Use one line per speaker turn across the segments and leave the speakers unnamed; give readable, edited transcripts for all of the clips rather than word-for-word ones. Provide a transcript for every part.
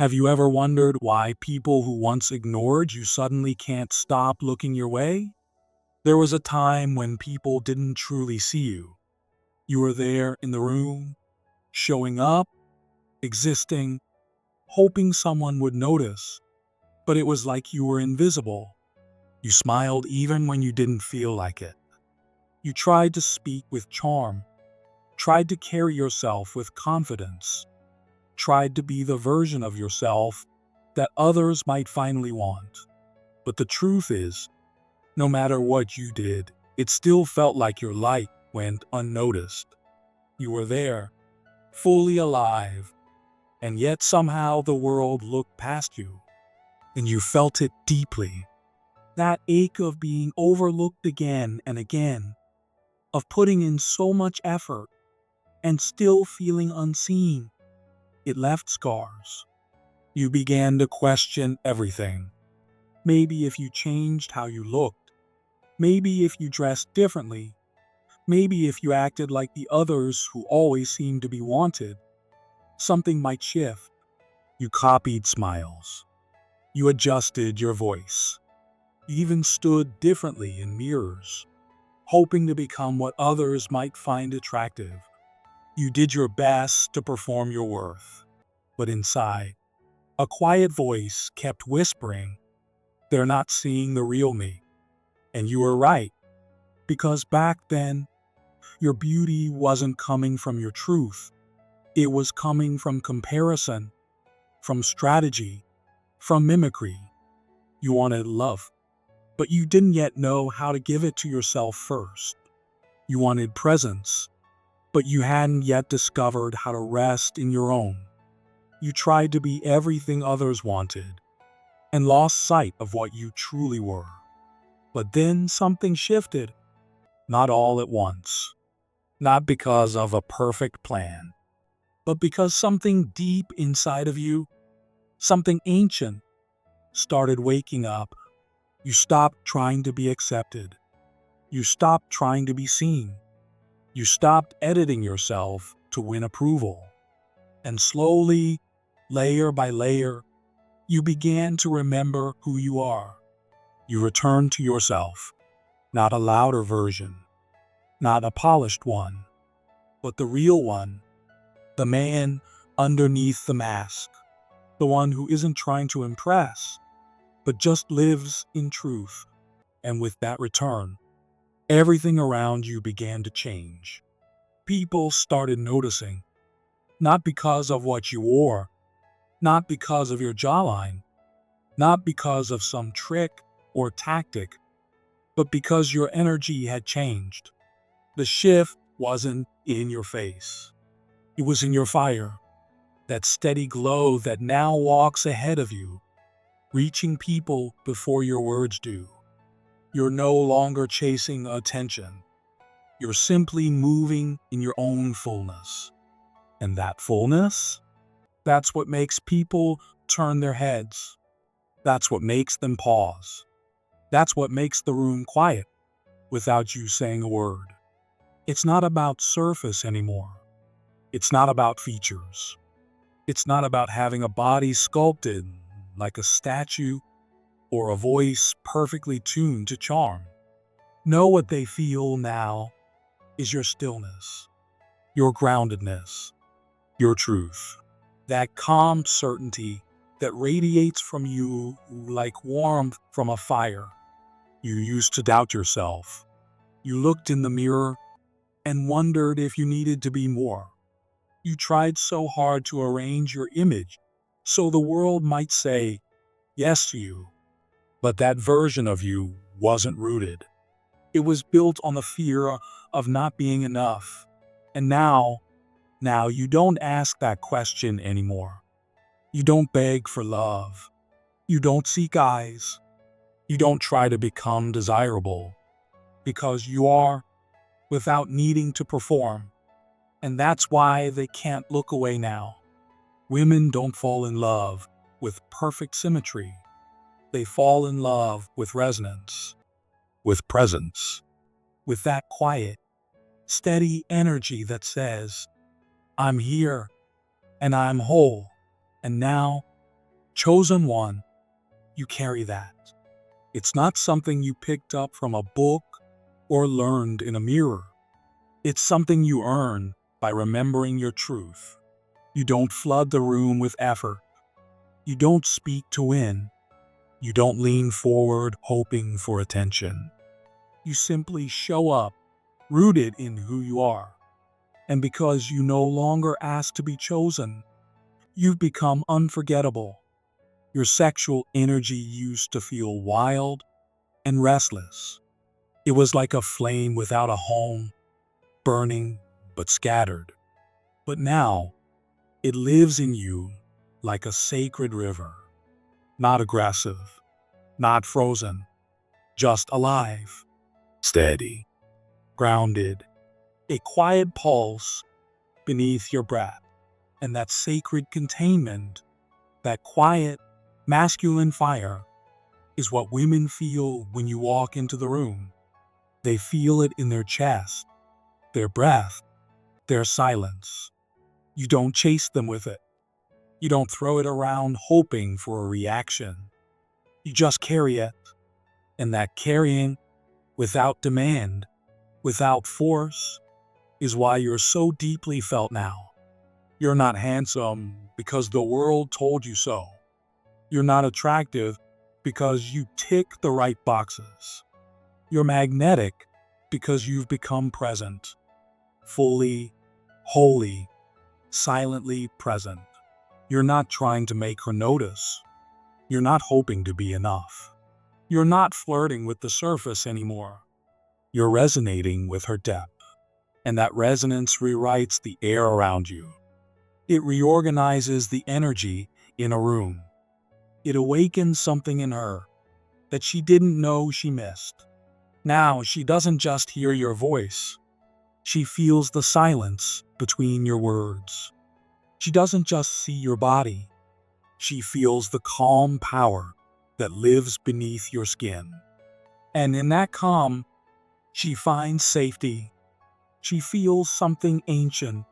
Have you ever wondered why people who once ignored you suddenly can't stop looking your way? There was a time when people didn't truly see you. You were there in the room, showing up, existing, hoping someone would notice, but it was like you were invisible. You smiled even when you didn't feel like it. You tried to speak with charm, tried to carry yourself with confidence, tried to be the version of yourself that others might finally want. But the truth is, no matter what you did, it still felt like your light went unnoticed. You were there, fully alive, and yet somehow the world looked past you, and you felt it deeply. That ache of being overlooked again and again, of putting in so much effort and still feeling unseen, it left scars. You began to question everything. Maybe if you changed how you looked, maybe if you dressed differently, maybe if you acted like the others who always seemed to be wanted, something might shift. You copied smiles. You adjusted your voice. You even stood differently in mirrors, hoping to become what others might find attractive. You did your best to perform your worth. But inside, a quiet voice kept whispering, "They're not seeing the real me." And you were right, because back then, your beauty wasn't coming from your truth. It was coming from comparison, from strategy, from mimicry. You wanted love, but you didn't yet know how to give it to yourself first. You wanted presence, but you hadn't yet discovered how to rest in your own. You tried to be everything others wanted and lost sight of what you truly were. But then something shifted, not all at once, not because of a perfect plan, but because something deep inside of you, something ancient, started waking up. You stopped trying to be accepted. You stopped trying to be seen. You stopped editing yourself to win approval. And slowly, layer by layer, you began to remember who you are. You returned to yourself, not a louder version, not a polished one, but the real one, the man underneath the mask, the one who isn't trying to impress, but just lives in truth. And with that return, everything around you began to change. People started noticing, not because of what you wore, not because of your jawline, not because of some trick or tactic, but because your energy had changed. The shift wasn't in your face. It was in your fire, that steady glow that now walks ahead of you, reaching people before your words do. You're no longer chasing attention. You're simply moving in your own fullness. And that fullness? That's what makes people turn their heads. That's what makes them pause. That's what makes the room quiet without you saying a word. It's not about surface anymore. It's not about features. It's not about having a body sculpted like a statue or a voice perfectly tuned to charm. Know what they feel now is your stillness, your groundedness, your truth. That calm certainty that radiates from you like warmth from a fire. You used to doubt yourself. You looked in the mirror and wondered if you needed to be more. You tried so hard to arrange your image so the world might say yes to you. But that version of you wasn't rooted. It was built on the fear of not being enough. And now you don't ask that question anymore. You don't beg for love. You don't seek eyes. You don't try to become desirable. Because you are, without needing to perform. And that's why they can't look away now. Women don't fall in love with perfect symmetry. They fall in love with resonance, with presence, with that quiet, steady energy that says, "I'm here and I'm whole." And now Chosen one, you carry that. It's not something you picked up from a book or learned in a mirror. It's something you earn by remembering your truth. You don't flood the room with effort. You don't speak to win. You don't lean forward hoping for attention. You simply show up, rooted in who you are. And because you no longer ask to be chosen, you've become unforgettable. Your sexual energy used to feel wild and restless. It was like a flame without a home, burning but scattered. But now, it lives in you like a sacred river, not aggressive, not frozen, just alive, steady, grounded, a quiet pulse beneath your breath. And that sacred containment, that quiet, masculine fire, is what women feel when you walk into the room. They feel it in their chest, their breath, their silence. You don't chase them with it. You don't throw it around hoping for a reaction. You just carry it. And that carrying, without demand, without force, is why you're so deeply felt now. You're not handsome because the world told you so. You're not attractive because you tick the right boxes. You're magnetic because you've become present, fully, wholly, silently present. You're not trying to make her notice. You're not hoping to be enough. You're not flirting with the surface anymore. You're resonating with her depth. And that resonance rewrites the air around you. It reorganizes the energy in a room. It awakens something in her that she didn't know she missed. Now she doesn't just hear your voice. She feels the silence between your words. She doesn't just see your body. She feels the calm power that lives beneath your skin. And in that calm, she finds safety. She feels something ancient,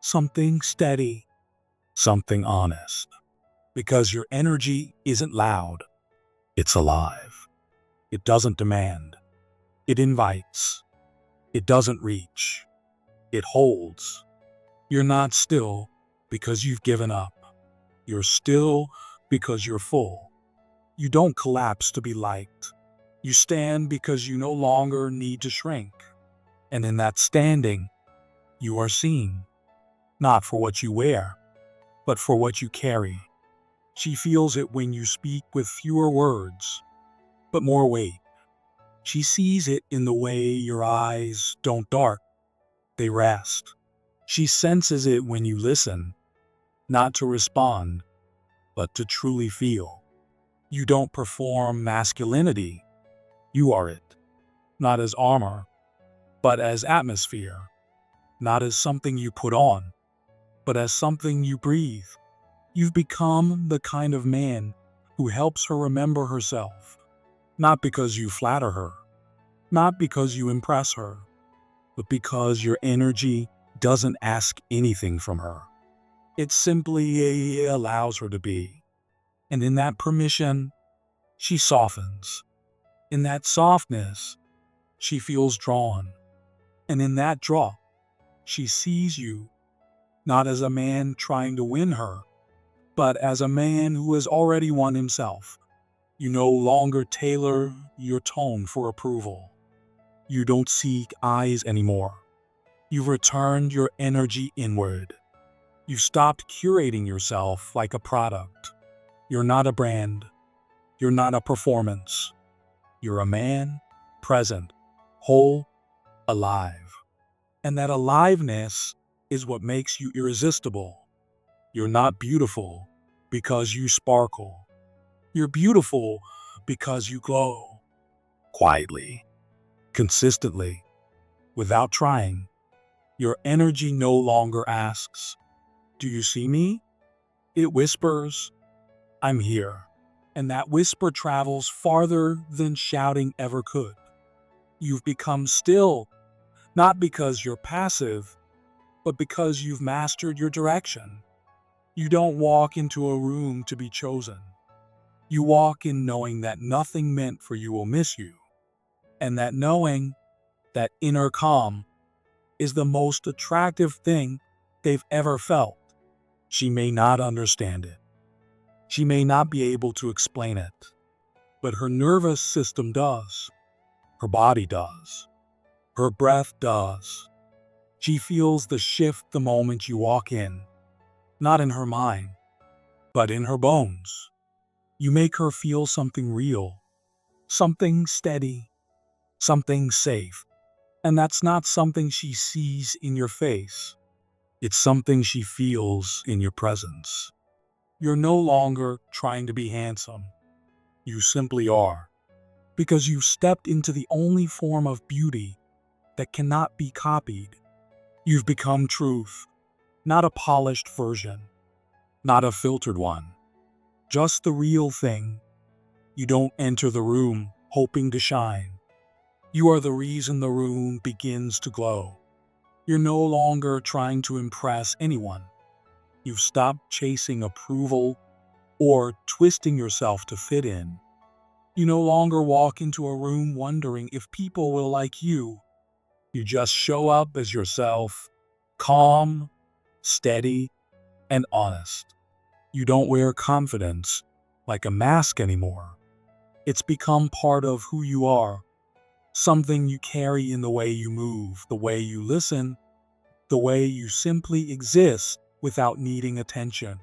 something steady, something honest. Because your energy isn't loud, it's alive. It doesn't demand. It invites. It doesn't reach. It holds. You're not still because you've given up. You're still because you're full. You don't collapse to be liked. You stand because you no longer need to shrink. And in that standing, you are seen, not for what you wear, but for what you carry. She feels it when you speak with fewer words, but more weight. She sees it in the way your eyes don't dart, they rest. She senses it when you listen, not to respond, but to truly feel. You don't perform masculinity, you are it. Not as armor, but as atmosphere. Not as something you put on, but as something you breathe. You've become the kind of man who helps her remember herself. Not because you flatter her, not because you impress her, but because your energy doesn't ask anything from her. It simply allows her to be. And in that permission, she softens. In that softness, she feels drawn. And in that draw, she sees you not as a man trying to win her, but as a man who has already won himself. You no longer tailor your tone for approval. You don't seek eyes anymore. You've returned your energy inward. You've stopped curating yourself like a product. You're not a brand. You're not a performance. You're a man, present, whole, alive. And that aliveness is what makes you irresistible. You're not beautiful because you sparkle. You're beautiful because you glow. Quietly, consistently, without trying. Your energy no longer asks, "Do you see me?" It whispers, "I'm here." And that whisper travels farther than shouting ever could. You've become still, not because you're passive, but because you've mastered your direction. You don't walk into a room to be chosen. You walk in knowing that nothing meant for you will miss you, and that knowing, that inner calm, is the most attractive thing they've ever felt. She may not understand it. She may not be able to explain it, but her nervous system does. Her body does. Her breath does. She feels the shift the moment you walk in, not in her mind, but in her bones. You make her feel something real, something steady, something safe. And that's not something she sees in your face. It's something she feels in your presence. You're no longer trying to be handsome. You simply are. Because you've stepped into the only form of beauty that cannot be copied. You've become truth, not a polished version, not a filtered one. Just the real thing. You don't enter the room hoping to shine. You are the reason the room begins to glow. You're no longer trying to impress anyone. You've stopped chasing approval or twisting yourself to fit in. You no longer walk into a room wondering if people will like you. You just show up as yourself, calm, steady, and honest. You don't wear confidence like a mask anymore. It's become part of who you are, something you carry in the way you move, the way you listen, the way you simply exist without needing attention.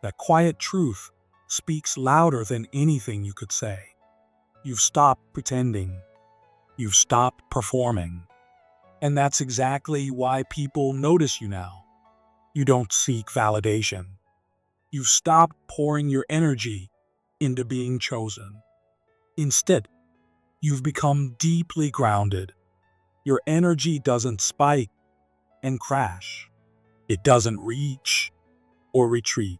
That quiet truth speaks louder than anything you could say. You've stopped pretending. You've stopped performing. And that's exactly why people notice you now. You don't seek validation. You've stopped pouring your energy into being chosen. Instead, you've become deeply grounded. Your energy doesn't spike and crash. It doesn't reach or retreat.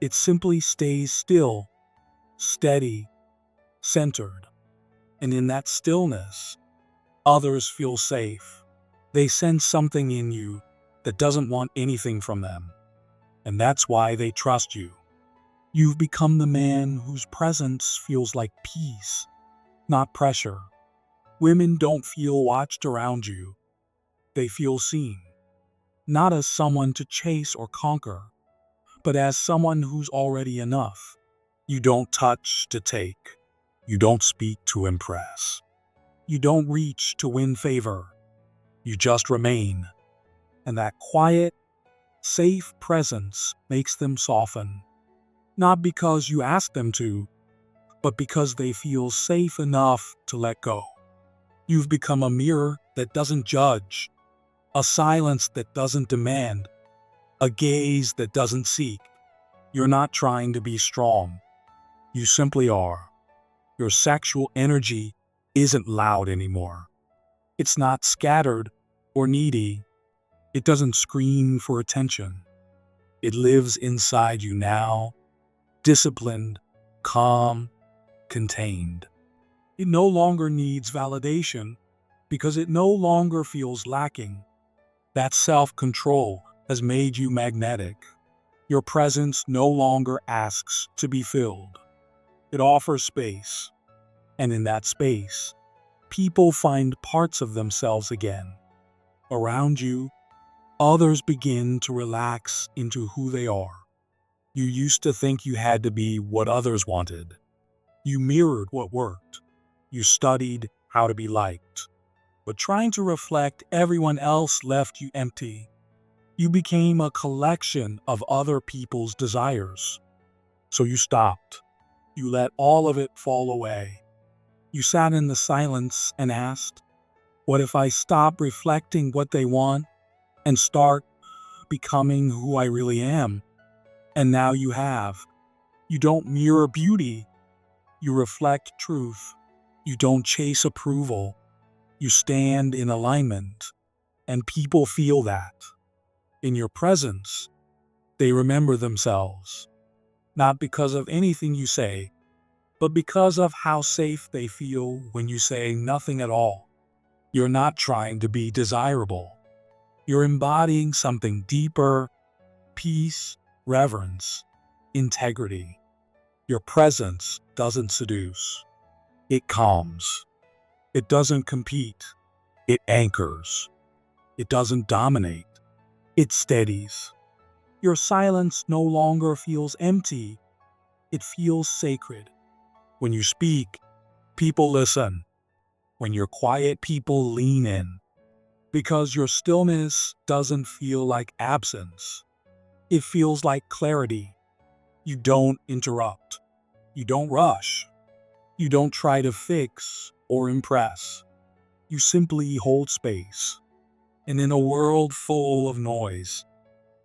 It simply stays still, steady, centered. And in that stillness, others feel safe. They sense something in you that doesn't want anything from them. And that's why they trust you. You've become the man whose presence feels like peace, not pressure. Women don't feel watched around you. They feel seen. Not as someone to chase or conquer, but as someone who's already enough. You don't touch to take. You don't speak to impress. You don't reach to win favor. You just remain. And that quiet, safe presence makes them soften. Not because you ask them to, but because they feel safe enough to let go. You've become a mirror that doesn't judge, a silence that doesn't demand, a gaze that doesn't seek. You're not trying to be strong. You simply are. Your sexual energy isn't loud anymore. It's not scattered or needy. It doesn't scream for attention. It lives inside you now, disciplined, calm, contained. It no longer needs validation because it no longer feels lacking. That self-control has made you magnetic. Your presence no longer asks to be filled. It offers space. And in that space, people find parts of themselves again. Around you, others begin to relax into who they are. You used to think you had to be what others wanted. You mirrored what worked. You studied how to be liked. But trying to reflect everyone else left you empty. You became a collection of other people's desires. So you stopped. You let all of it fall away. You sat in the silence and asked, what if I stop reflecting what they want and start becoming who I really am? And now you have. You don't mirror beauty. You reflect truth. You don't chase approval. You stand in alignment. And people feel that. In your presence, they remember themselves. Not because of anything you say, but because of how safe they feel when you say nothing at all. You're not trying to be desirable. You're embodying something deeper, peace, reverence, integrity. Your presence doesn't seduce. It calms. It doesn't compete. It anchors. It doesn't dominate. It steadies. Your silence no longer feels empty. It feels sacred. When you speak, people listen. When you're quiet, people lean in. Because your stillness doesn't feel like absence. It feels like clarity. You don't interrupt. You don't rush. You don't try to fix or impress. You simply hold space. And in a world full of noise,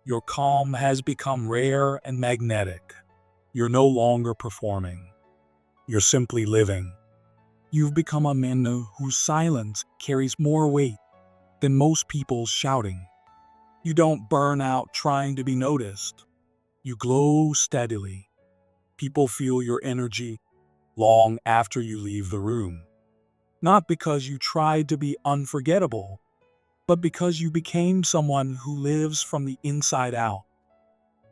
your calm has become rare and magnetic. You're no longer performing. You're simply living. You've become a man whose silence carries more weight than most people's shouting. You don't burn out trying to be noticed. You glow steadily. People feel your energy long after you leave the room. Not because you tried to be unforgettable, but because you became someone who lives from the inside out.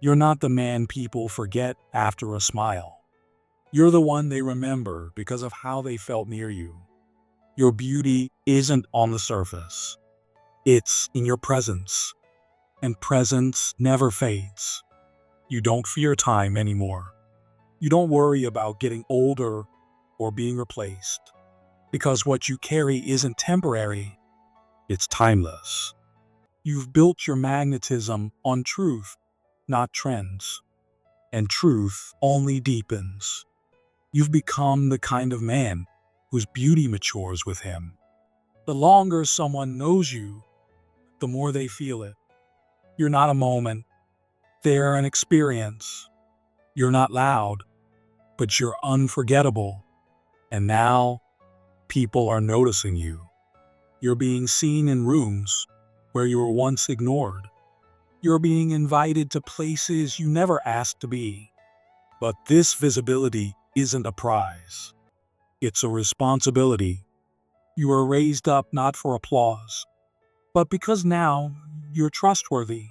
You're not the man people forget after a smile. You're the one they remember because of how they felt near you. Your beauty isn't on the surface. It's in your presence. And presence never fades. You don't fear time anymore. You don't worry about getting older or being replaced. Because what you carry isn't temporary, it's timeless. You've built your magnetism on truth, not trends. And truth only deepens. You've become the kind of man whose beauty matures with him. The longer someone knows you, the more they feel it. You're not a moment, they're an experience. You're not loud, but you're unforgettable. And now, people are noticing you. You're being seen in rooms where you were once ignored. You're being invited to places you never asked to be. But this visibility isn't a prize. It's a responsibility. You are raised up not for applause, but because now you're trustworthy.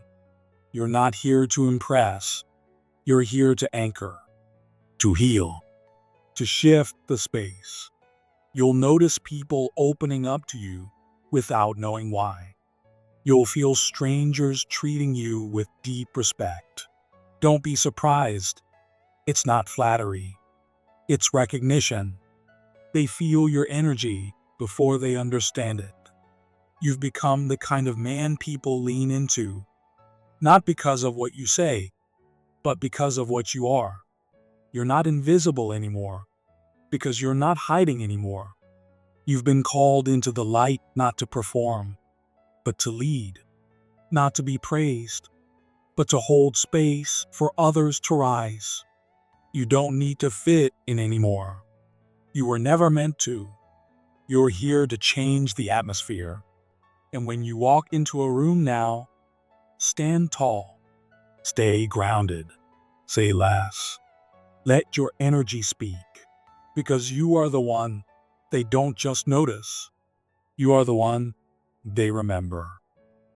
You're not here to impress. You're here to anchor, to heal, to shift the space. You'll notice people opening up to you without knowing why. You'll feel strangers treating you with deep respect. Don't be surprised. It's not flattery. It's recognition. They feel your energy before they understand it. You've become the kind of man people lean into, not because of what you say, but because of what you are. You're not invisible anymore, because you're not hiding anymore. You've been called into the light not to perform, but to lead. Not to be praised, but to hold space for others to rise. You don't need to fit in anymore. You were never meant to. You're here to change the atmosphere. And when you walk into a room now, stand tall. Stay grounded. Say less. Let your energy speak. Because you are the one they don't just notice. You are the one they remember.